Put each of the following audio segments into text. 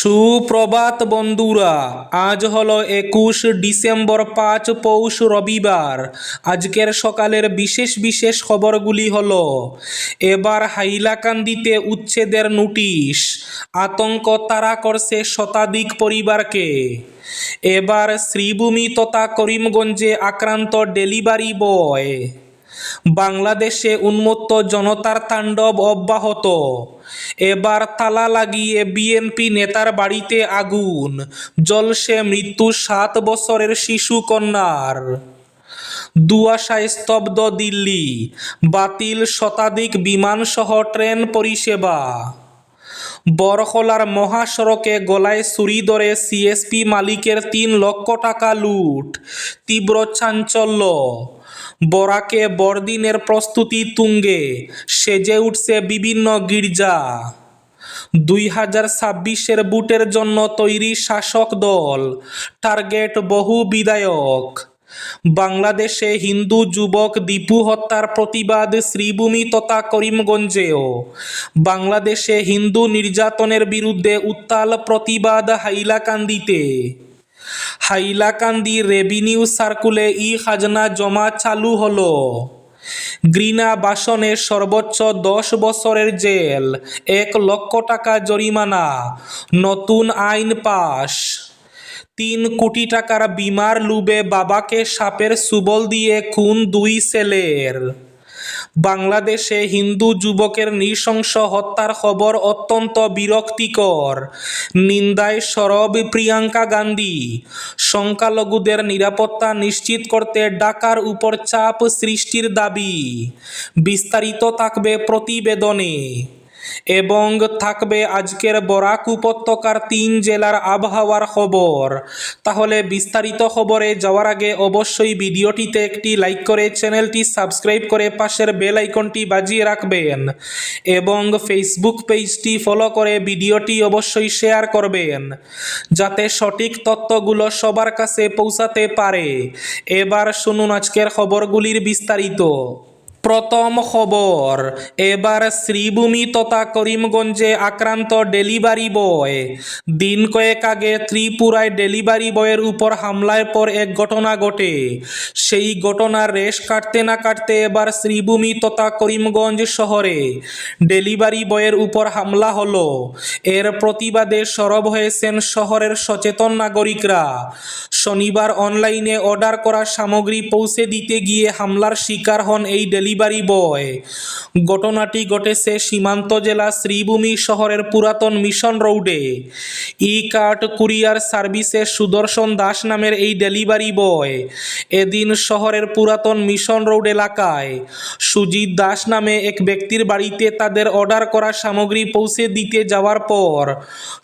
সুপ্রভাত বন্ধুরা, আজ হলো 21 ডিসেম্বর, 5 পৌষ রবিবার। আজকের সকালের বিশেষ বিশেষ খবরগুলি হলো: এবার হাইলাকান্দিতে উচ্ছেদের নোটিশ, আতঙ্ক তাড়া করছে শতাধিক পরিবারকে। এবার শ্রীভূমি তথা করিমগঞ্জে আক্রান্ত ডেলিভারি বয়। বাংলাদেশে উন্মত্ত জনতার তাণ্ডব অব্যাহত। এবার তালা লাগিয়ে বিএনপি নেতার বাড়িতে আগুন, জ্বলছে মৃত্যু 7 বছরের শিশু কন্যার। ধুয়াশায় স্তব্ধ দিল্লি, বাতিল শতাধিক বিমানসহ ট্রেন পরিষেবা। বরখলার মহাসড়কে গলায় ছুরি ধরে সিএসপি মালিকের 3 লক্ষ টাকা লুট, তীব্র চাঞ্চল্য। বরাকে বড়দিনের প্রস্তুতি তুঙ্গে, সেজে উঠছে বিভিন্ন গির্জা। 2026-এর ভোটের জন্য তৈরি শাসক দল, টার্গেট বহু বিধায়ক। বাংলাদেশে হিন্দু যুবক দীপু হত্যার প্রতিবাদ শ্রীভূমি তথা করিমগঞ্জেও। বাংলাদেশে হিন্দু নির্যাতনের বিরুদ্ধে উত্তাল প্রতিবাদ হাইলাকান্দিতে। হাইলাকান্দি রেভিনিউ সার্কুলে খাজনা জমা চালু হলো। ঘৃণা বাসনে সর্বোচ্চ 10 বছরের জেল, 1 লক্ষ টাকা জরিমানা। নতুন আইন পাশ। 3 কোটি টাকার বিমার লোভে বাবাকে সাপের ছোবল দিয়ে খুন 2 ছেলের। বাংলাদেশে হিন্দু যুবকের নৃশংস হত্যার খবর অত্যন্ত বিরক্তিকর, নিন্দায় সরব প্রিয়াঙ্কা গান্ধী। সংখ্যালঘুদের নিরাপত্তা নিশ্চিত করতে ঢাকার উপর চাপ সৃষ্টির দাবি। বিস্তারিত থাকবে প্রতিবেদনে। এবং থাকবে আজকের বরাক উপত্যকার 3 জেলার আবহাওয়ার খবর। তাহলে বিস্তারিত খবরে যাওয়ার আগে অবশ্যই ভিডিওটিতে একটি লাইক করে চ্যানেলটি সাবস্ক্রাইব করে পাশের বেল আইকনটি বাজিয়ে রাখবেন এবং ফেসবুক পেজটি ফলো করে ভিডিওটি অবশ্যই শেয়ার করবেন, যাতে সঠিক তথ্যগুলো সবার কাছে পৌঁছাতে পারে। এবার শুনুন আজকের খবরগুলির বিস্তারিত। প্রথম খবর, এবার শ্রীভূমি তথা করিমগঞ্জে আক্রান্ত ডেলিভারি বয়। দিন কয়েক আগে ত্রিপুরায় ডেলিভারি বয়ের উপর হামলার পর এক ঘটনা ঘটে। সেই ঘটনার রেশ কাটতে না কাটতে এবার শ্রীভূমি তথা করিমগঞ্জ শহরে ডেলিভারি বয়ের উপর হামলা হলো। এর প্রতিবাদে সরব হয়েছেন শহরের সচেতন নাগরিকরা। শনিবার অনলাইনে অর্ডার করা সামগ্রী পৌঁছে দিতে গিয়ে হামলার শিকার হন এই ডেলিভারি বয়। ঘটনাটি ঘটেছে সীমান্ত জেলা শ্রীভূমি শহরের পুরাতন মিশন রোডে। ই-কার্ট কুরিয়ার সার্ভিসে সুদর্শন দাস নামের এই ডেলিভারি বয় এদিন শহরের পুরাতন মিশন রোড এলাকায় সুজিত দাস নামে এক ব্যক্তির বাড়িতে তাদের অর্ডার করা সামগ্রী পৌঁছে দিতে যাওয়ার পর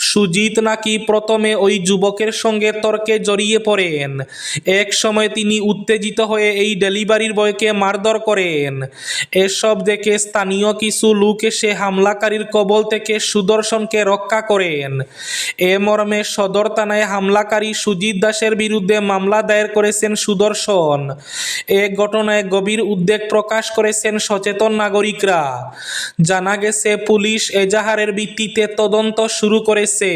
সুজিত নাকি প্রথমে ওই যুবকের সঙ্গে তর্কে জড়িয়ে পড়েন। এক সময় তিনি উত্তেজিত হয়ে এই ডেলিভারির বয়কে মারধর করেন। এসব দেখে স্থানীয় কিছু লোক এসে হামলাকারীর কবল থেকে সুদর্শনকে রক্ষা করেন। এ মর্মে সদর থানায় হামলাকারী সুজিত দাসের বিরুদ্ধে মামলা দায়ের করেছেন সুদর্শন। এ ঘটনায় গভীর উদ্বেগ প্রকাশ করেছেন সচেতন নাগরিকরা। জানা গেছে পুলিশ এজাহারের ভিত্তিতে তদন্ত শুরু করেছে।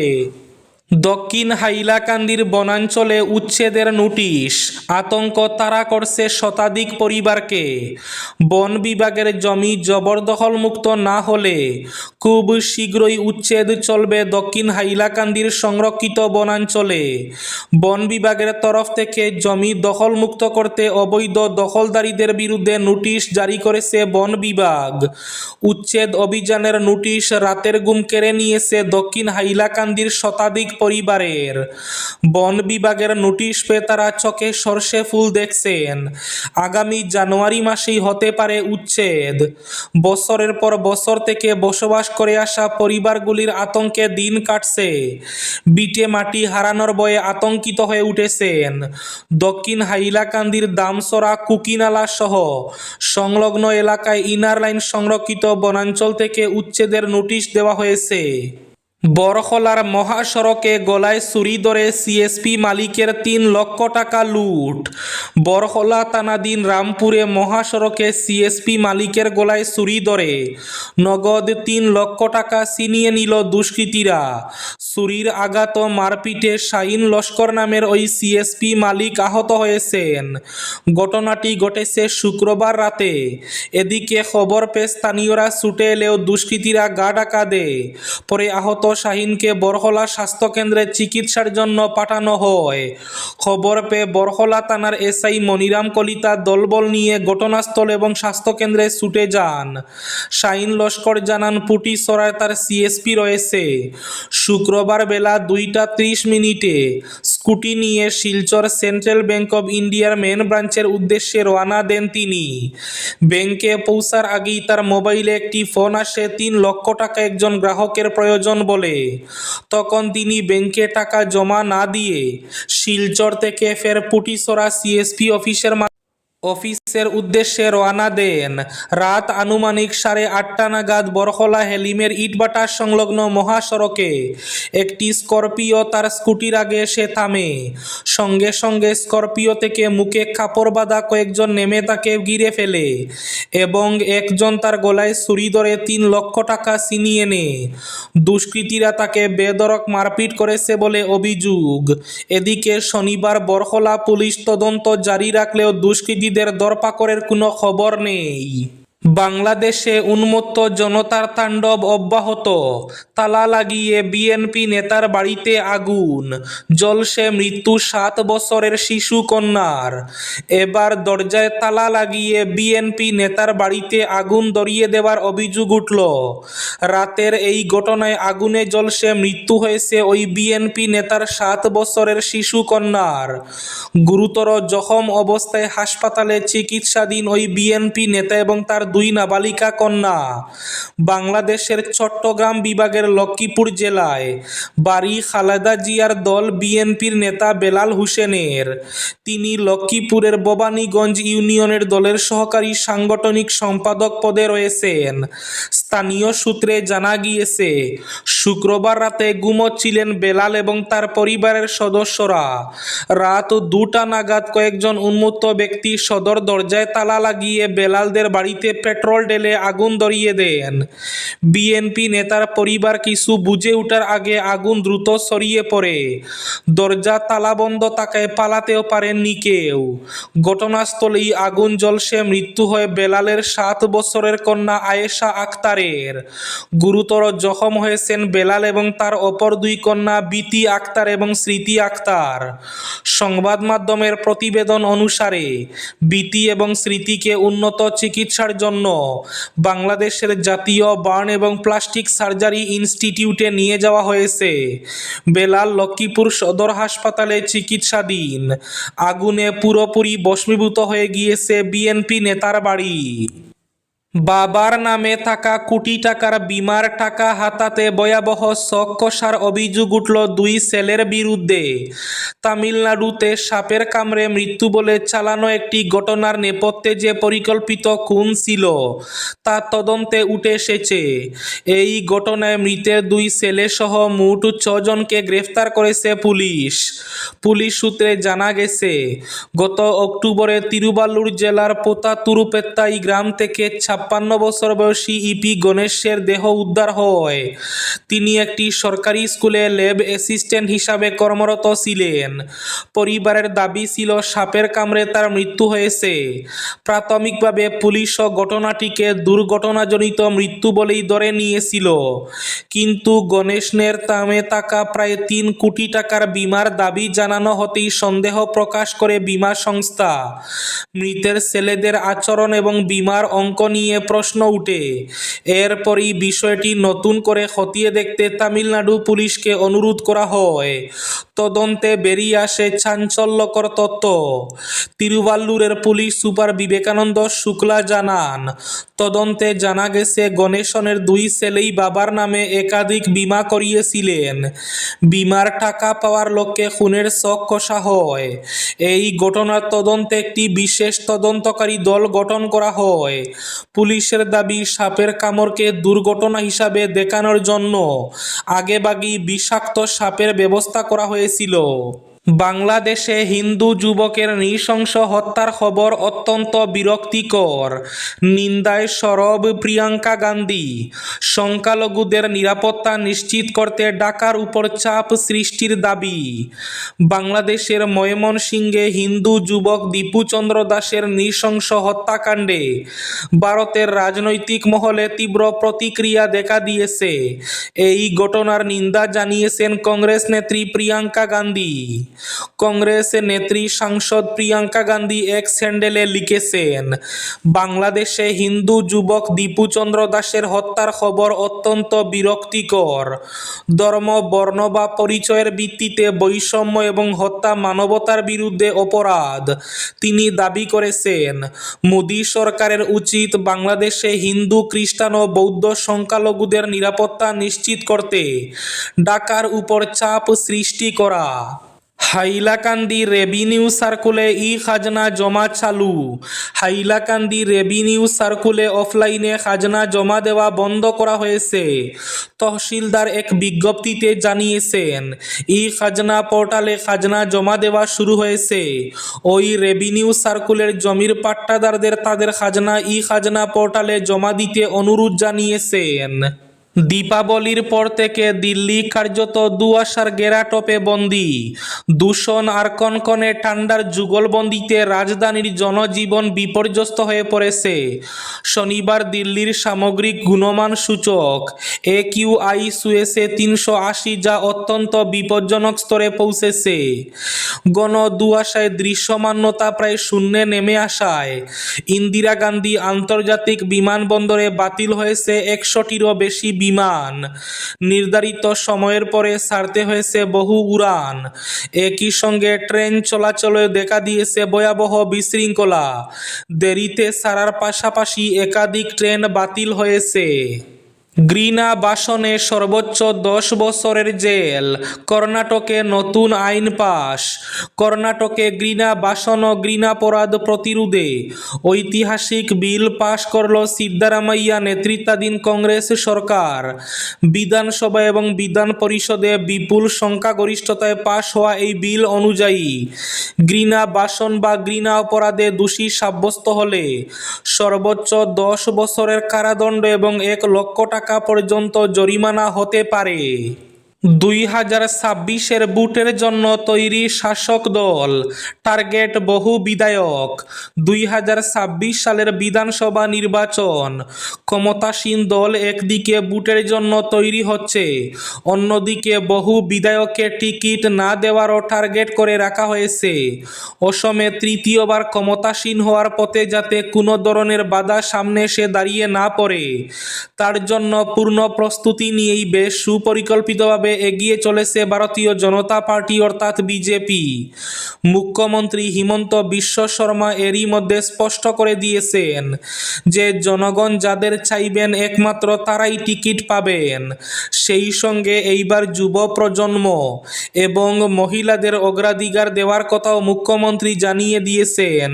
দক্ষিণ হাইলাকান্দির বনাঞ্চলে উচ্ছেদের নোটিশ, আতঙ্ক তাড়া করছে শতাধিক পরিবারকে। বন বিভাগের জমি জবরদখল মুক্ত না হলে খুব শীঘ্রই উচ্ছেদ চলবে দক্ষিণ হাইলাকান্দির সংরক্ষিত বনাঞ্চলে। বন বিভাগের তরফ থেকে জমি দখলমুক্ত করতে অবৈধ দখলদারীদের বিরুদ্ধে নোটিশ জারি করেছে বন বিভাগ। উচ্ছেদ অভিযানের নোটিশ রাতের ঘুম কেড়ে নিয়েছে দক্ষিণ হাইলাকান্দির শতাধিক পরিবারের। বন বিভাগের নোটিশ পেয়ে তারা চোখে সর্ষে ফুল দেখছেন। আগামী জানুয়ারি মাসেই হতে পারে উচ্ছেদ। বছরের পর বছর থেকে বসবাস করে আসা পরিবারগুলির আতঙ্কে দিন কাটছে। বিটে মাটি হারানোর ভয়ে আতঙ্কিত হয়ে উঠেছেন। দক্ষিণ হাইলাকান্দির দামসরা, কুকিনালা সহ সংলগ্ন এলাকায় ইনার লাইন সংরক্ষিত বনাঞ্চল থেকে উচ্ছেদের নোটিশ দেওয়া হয়েছে। বরখলার মহাসড়কে গলায় ছুরি ধরে সিএসপি মালিকের ৩ লক্ষ টাকা লুট। বরখলা থানাধীন রামপুরে মহাসড়কে সিএসপি মালিকের গলায় ছুরি ধরে নগদ ৩ লক্ষ টাকা ছিনিয়ে নিল দুষ্কৃতীরা। ছুরির আঘাত মারপিটে শাহিন লস্কর নামের ওই সিএসপি মালিক আহত হয়েছেন। ঘটনাটি ঘটেছে শুক্রবার রাতে। এদিকে খবর পেয়ে স্থানীয়রা ছুটে এলেও দুষ্কৃতীরা গা ঢাকা দেয়। পরে আহত শাহিনকে বরখলা স্বাস্থ্যকেন্দ্রে চিকিৎসার জন্য পাঠানো হয়। খবর পেয়ে বরখলা থানার এসআই মনিরাম কলিতা দলবল নিয়ে ঘটনাস্থল এবং স্বাস্থ্যকেন্দ্রে ছুটে যান। শাহিন লস্কর জানান, পুটিছড়ায় তার সিএসপি রয়েছে। শুক্রবার বেলা 2টা 30 মিনিটে স্কুটি নিয়ে শিলচর সেন্ট্রাল ব্যাংক অব ইন্ডিয়ার মেন ব্রাঞ্চের উদ্দেশ্যে রওনা দেন তিনি। ব্যাংকে পৌঁছার আগেই তার মোবাইলে একটি ফোন আসে 3 লক্ষ টাকা একজন গ্রাহকের প্রয়োজন বলে। তখন তিনি ব্যাংকে টাকা জমা না দিয়ে শিলচর থেকে ফের পুটিছড়া সিএসপি অফিসের উদ্দেশ্যে রওনা দেন। রাত আনুমানিক 8:30 নাগাদ বরখলা হেলিমের ইটভাটা সংলগ্ন মহাসড়কে একটি স্করপিও তার স্কুটির আগে এসে থামে। সঙ্গে সঙ্গে স্করপিও থেকে মুখে কাপড় বাঁধা কয়েকজন নেমে তাকে ঘিরে ফেলে এবং একজন তার গলায় ছুরি ধরে 3 লক্ষ টাকা ছিনিয়ে নেয়। দুষ্কৃতীরা তাকে বেধড়ক মারপিট করেছে বলে অভিযোগ। এদিকে শনিবার বরখলা পুলিশ তদন্ত জারি রাখলেও দুষ্কৃতীদের ধরপাকড়ের কোনো খবর নেই। বাংলাদেশে উন্মত্ত জনতার তাণ্ডব অব্যাহত। তালা লাগিয়ে বিএনপি নেতার বাড়িতে আগুন, জ্বলছে মৃত্যু 7 বছরের শিশু কন্যার। এবার দরজায় তালা লাগিয়ে বিএনপি নেতার বাড়িতে আগুন ধরিয়ে দেওয়ার অভিযোগ উঠল। রাতের এই ঘটনায় আগুনে জ্বলছে মৃত্যু হয়েছে ওই বিএনপি নেতার 7 বছরের শিশু কন্যার। গুরুতর জখম অবস্থায় হাসপাতালে চিকিৎসাধীন ওই বিএনপি নেতা এবং তার 2 নাবালিকা কন্যা। বাংলাদেশের চট্টগ্রাম বিভাগের লক্ষ্মীপুর জেলায় বাড়ি খালেদা জিয়ার দল বিএনপির নেতা বেলাল হোসেনের। তিনি লক্ষ্মীপুরের ভবানীগঞ্জ ইউনিয়নের দলের সহকারী সাংগঠনিক সম্পাদক পদে রয়েছেন। স্থানীয় সূত্রে জানা গিয়েছে, শুক্রবার রাতে ঘুমোচ্ছিলেন বেলাল এবং তার পরিবারের সদস্যরা। রাত 2টা নাগাদ কয়েকজন উন্মত্ত ব্যক্তি সদর দরজায় তালা লাগিয়ে বেলালদের বাড়িতে পেট্রোল ঢেলে আগুন ধরিয়ে দেন। বিএনপি নেতার পরিবার কিছু বুঝে ওঠার আগে আগুন দ্রুত ছড়িয়ে পড়ে। দরজা তালাবন্ধ থাকায় পালাতেও পারেননি কেউ। ঘটনাস্থলেই আগুন জ্বলছে মৃত্যু হয় বেলালের 7 বছরের কন্যা আয়েশা আক্তারের। গুরুতর জখম হয়েছেন বেলাল এবং তার অপর 2 কন্যা বিতি আক্তার এবং স্মৃতি আক্তার। সংবাদ মাধ্যমের প্রতিবেদন অনুসারে বিতি এবং স্মৃতিকে উন্নত চিকিৎসার জন্য বাংলাদেশের জাতীয় বার্ন এবং প্লাস্টিক সার্জারি ইনস্টিটিউটে নিয়ে যাওয়া হয়েছে। বেলাল লক্ষ্মীপুর সদর হাসপাতালে চিকিৎসাধীন। আগুনে পুরোপুরি ভস্মীভূত হয়ে গিয়েছে বিএনপি নেতার বাড়ি। বাবার নামে থাকা কোটি টাকার বীমার টাকা হাতাতে ভয়াবহ শক কষার অভিযোগ উঠল 2 ছেলের বিরুদ্ধে। তামিলনাড়ুতে সাপের কামড়ে মৃত্যু বলে চালানো একটি ঘটনার নেপথ্যে যে পরিকল্পিত খুন ছিল তা তদন্তে উঠে এসেছে। এই ঘটনায় মৃতের 2 ছেলে সহ মোট 6 জনকে গ্রেফতার করেছে পুলিশ। পুলিশ সূত্রে জানা গেছে, গত অক্টোবরে তিরুভাল্লুর জেলার পোতাতুরুপেত্তাই গ্রাম থেকে 56 বছর বয়সী ইপি গণেশের দেহ উদ্ধার হয়। তিনি একটি সরকারি স্কুলে ল্যাব অ্যাসিস্ট্যান্ট হিসাবে কর্মরত ছিলেন। পরিবারের দাবি ছিল সাপের কামড়ে তার মৃত্যু হয়েছে। প্রাথমিকভাবে পুলিশও ঘটনাটিকে দুর্ঘটনাজনিত মৃত্যু বলেই ধরে নিয়েছিল, কিন্তু গণেশের নামে থাকা প্রায় 3 কোটি টাকার বীমার দাবি জানানো হতেই সন্দেহ প্রকাশ করে বীমা সংস্থা। মৃতের ছেলেদের আচরণ এবং বীমার অঙ্ক নিয়ে প্রশ্ন উঠে। এরপরই বিষয়টি নতুন করে খতিয়ে দেখতে তামিলনাড়ু পুলিশকে অনুরোধ করা হয়। তদন্তে বেরিয়ে আসে চাঞ্চল্যকর তথ্য। তিরুভাল্লুরের পুলিশ সুপার বিবেকানন্দ শুক্লা জানান, তদন্তে জানা গেছে গণেশনের 2 ছেলেই বাবার নামে একাধিক বীমা করিয়েছিলেন। বীমার টাকা পাওয়ার লক্ষ্যে খুনের ছক কষা হয়। এই ঘটনার তদন্তে একটি বিশেষ তদন্তকারী দল গঠন করা হয়। পুলিশের দাবি, সাপের কামড়কে দুর্ঘটনা হিসাবে দেখানোর জন্য আগেভাগেই বিষাক্ত সাপের ব্যবস্থা করা হয়েছিল। বাংলাদেশে হিন্দু যুবকের নৃশংস হত্যার খবর অত্যন্ত বিরক্তিকর। নিন্দায় সরব প্রিয়াঙ্কা গান্ধী। সংখ্যালঘুদের নিরাপত্তা নিশ্চিত করতে ঢাকার উপর চাপ সৃষ্টির দাবি। বাংলাদেশের ময়মনসিংহে হিন্দু যুবক দীপু চন্দ্র দাসের নৃশংস হত্যাকাণ্ডে ভারতের রাজনৈতিক মহলে তীব্র প্রতিক্রিয়া দেখা দিয়েছে। এই ঘটনার নিন্দা জানিয়েছেন কংগ্রেস নেত্রী প্রিয়াঙ্কা গান্ধী। কংগ্রেস নেত্রী সাংসদ প্রিয়াঙ্কা গান্ধী এক্স হ্যান্ডেলে লিখেছেন, বাংলাদেশে হিন্দু যুবক দীপু চন্দ্র দাসের হত্যার খবর অত্যন্ত বিরক্তিকর। ধর্ম, বর্ণ বা পরিচয়ের ভিত্তিতে বৈষম্য এবং হত্যা মানবতার বিরুদ্ধে অপরাধ। তিনি দাবি করেছেন, মোদী সরকারের উচিত বাংলাদেশে হিন্দু, খ্রিস্টান ও বৌদ্ধ সংখ্যালঘুদের নিরাপত্তা নিশ্চিত করতে ঢাকার উপর চাপ সৃষ্টি করা। হাইলাকান্দি রেভিনিউ সার্কুলে খাজনা জমা চালু। হাইলাকান্দি রেভিনিউ সার্কুলে অফলাইনে খাজনা জমা দেওয়া বন্ধ করা হয়েছে। তহসিলদার এক বিজ্ঞপ্তিতে জানিয়েছেন, খাজনা পোর্টালে খাজনা জমা দেওয়া শুরু হয়েছে। ওই রেভিনিউ সার্কুলের জমির পাট্টাদারদের তাদের খাজনা খাজনা পোর্টালে জমা দিতে অনুরোধ জানিয়েছেন। দীপাবলির পর থেকে দিল্লি কার্যত দুয়াশার গেরাটোপে বন্দী। দূষণ আর কনকনে ঠান্ডার যুগলবন্দিতে রাজধানীর জনজীবন বিপর্যস্ত হয়ে পড়েছে। শনিবার দিল্লির সামগ্রিক গুণমান সূচক AQI ছুঁয়েছে 380, যা অত্যন্ত বিপজ্জনক স্তরে পৌঁছেছে। ঘন দুয়াশায় দৃশ্যমানতা প্রায় শূন্যে নেমে আসায় ইন্দিরা গান্ধী আন্তর্জাতিক বিমানবন্দরে বাতিল হয়েছে 100টিরও বেশি বিমান। নির্ধারিত সময়ের পরে ছাড়তে হয়েছে বহু উড়ান। একই সঙ্গে ট্রেন চলাচলে দেখা দিয়েছে ভয়াবহ বিশৃঙ্খলা। দেরিতে ছাড়ার পাশাপাশি একাধিক ট্রেন বাতিল হয়েছে। ঘৃণা ভাষণে সর্বোচ্চ 10 বছরের জেল। কর্ণাটকে নতুন আইন পাশ। কর্ণাটকে ঘৃণা ভাষণ ও ঘৃণাপরাধ প্রতিরোধে ঐতিহাসিক বিল পাশ করল সিদ্দারামাইয়া নেতৃত্বাধীন কংগ্রেস সরকার। বিধানসভা এবং বিধান পরিষদে বিপুল সংখ্যাগরিষ্ঠতায় পাশ হওয়া এই বিল অনুযায়ী ঘৃণা ভাষণ বা ঘৃণা অপরাধে দোষী সাব্যস্ত হলে সর্বোচ্চ 10 বছরের কারাদণ্ড এবং 1 লক্ষ টাকা পর্যন্ত জরিমানা হতে পারে। 2026-এর ভোটের জন্য তৈরি শাসক দল, টার্গেট বহু বিধায়ক। 2026 সালের বিধানসভা নির্বাচন। ক্ষমতাসীন দল একদিকে ভোটের জন্য তৈরি হচ্ছে, অন্যদিকে বহু বিধায়ককে টিকিট না দেওয়ারও টার্গেট করে রাখা হয়েছে। অসমে তৃতীয়বার ক্ষমতাসীন হওয়ার পথে যাতে কোনো ধরনের বাধা সামনে এসে দাঁড়িয়ে না পড়ে, তার জন্য পূর্ণ প্রস্তুতি নিয়েই বেশ সুপরিকল্পিতভাবে এগিয়ে চলেছে ভারতীয় জনতা পার্টি অর্থাৎ বিজেপি। মুখ্যমন্ত্রী হিমন্ত বিশ্ব শর্মা এরই মধ্যে স্পষ্ট করে দিয়েছেন যে জনগণ যাদের চাইবেন একমাত্র তারাই টিকিট পাবেন। সেই সঙ্গে এইবার যুব প্রজন্ম এবং মহিলাদের অগ্রাধিকার দেওয়ার কথাও মুখ্যমন্ত্রী জানিয়ে দিয়েছেন,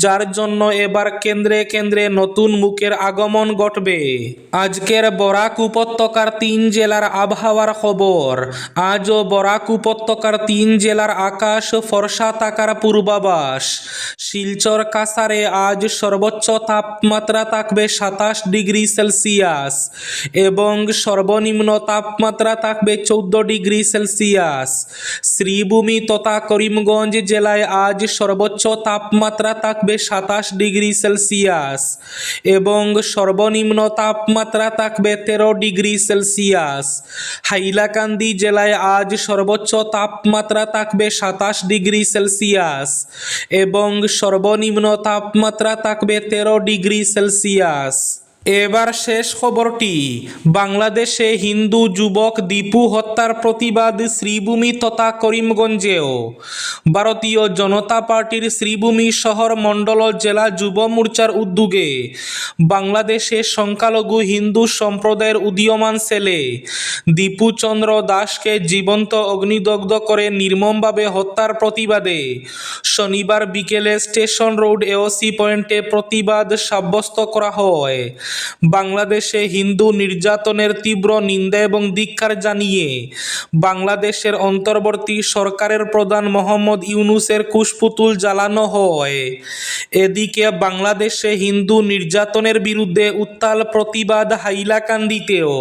যার জন্য এবার কেন্দ্রে কেন্দ্রে নতুন মুখের আগমন ঘটবে। আজকের বরাক উপত্যকার 3 জেলার আবহাওয়ার খবর। আজও বরাক উপত্যকার 3 জেলার আকাশ ফর্সা থাকার পূর্বাভাস। শিলচর কাছাড়ে আজ সর্বোচ্চ তাপমাত্রা থাকবে 27 ডিগ্রি সেলসিয়াস এবং সর্বনিম্ন তাপমাত্রা থাকবে 14 ডিগ্রি সেলসিয়াস। শ্রীভূমি তথা করিমগঞ্জ জেলায় আজ সর্বোচ্চ তাপমাত্রা থাকবে 27 ডিগ্রি সেলসিয়াস এবং সর্বনিম্ন তাপমাত্রা থাকবে 13 ডিগ্রি সেলসিয়াস। হাইলাকান্দি জেলায় আজ সর্বোচ্চ তাপমাত্রা থাকবে 27 ডিগ্রি সেলসিয়াস এবং সর্বনিম্ন তাপমাত্রা থাকবে 13 ডিগ্রি সেলসিয়াস। এবার শেষ খবরটি। বাংলাদেশে হিন্দু যুবক দীপু হত্যার প্রতিবাদ শ্রীভূমি তথা করিমগঞ্জেও। ভারতীয় জনতা পার্টির শ্রীভূমি শহর মণ্ডল জেলা যুব মোর্চার উদ্যোগে বাংলাদেশে সংখ্যালঘু হিন্দু সম্প্রদায়ের উদীয়মান ছেলে দীপু চন্দ্র দাসকে জীবন্ত অগ্নিদগ্ধ করে নির্মমভাবে হত্যার প্রতিবাদে শনিবার বিকেলে স্টেশন রোড এওসি পয়েন্টে প্রতিবাদ সাব্যস্ত করা হয়। বাংলাদেশে হিন্দু নির্যাতনের তীব্র নিন্দা এবং ধিক্কার জানিয়ে বাংলাদেশের অন্তর্বর্তী সরকারের প্রধান মোহাম্মদ ইউনূসের কুশপুতুল জ্বালানো হয়। এদিকে বাংলাদেশে হিন্দু নির্যাতনের বিরুদ্ধে উত্তাল প্রতিবাদ হাইলাকান্দিতেও।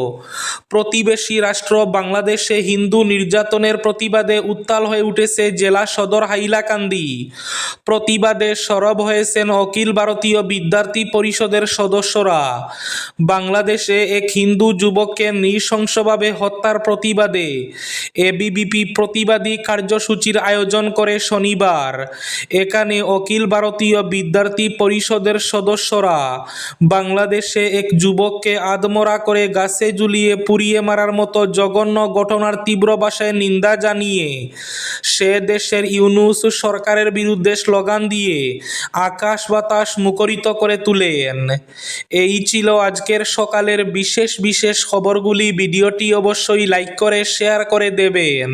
প্রতিবেশী রাষ্ট্র বাংলাদেশে হিন্দু নির্যাতনের প্রতিবাদে উত্তাল হয়ে উঠেছে জেলা সদর হাইলাকান্দি। প্রতিবাদে সরব হয়েছেন অখিল ভারতীয় বিদ্যার্থী পরিষদের সদস্যরা। বাংলাদেশে এক হিন্দু যুবককে নৃশংসভাবে হত্যার প্রতিবাদে এবিভিপি প্রতিবাদী কার্যসূচির আয়োজন করে শনিবার। এখানে অখিল ভারতীয় বিদ্যার্থী পরিষদের সদস্যরা বাংলাদেশে এক যুবককে আধমরা করে গাছে ঝুলিয়ে পুড়িয়ে মারার মতো জঘন্য ঘটনার তীব্র ভাষায় নিন্দা জানিয়ে সে দেশের ইউনূস সরকারের বিরুদ্ধে স্লোগান দিয়ে আকাশ বাতাস মুখরিত করে তুলেন। এই ছিল আজকের সকালের বিশেষ খবরগুলি। ভিডিওটি অবশ্যই লাইক করে শেয়ার করে দেবেন।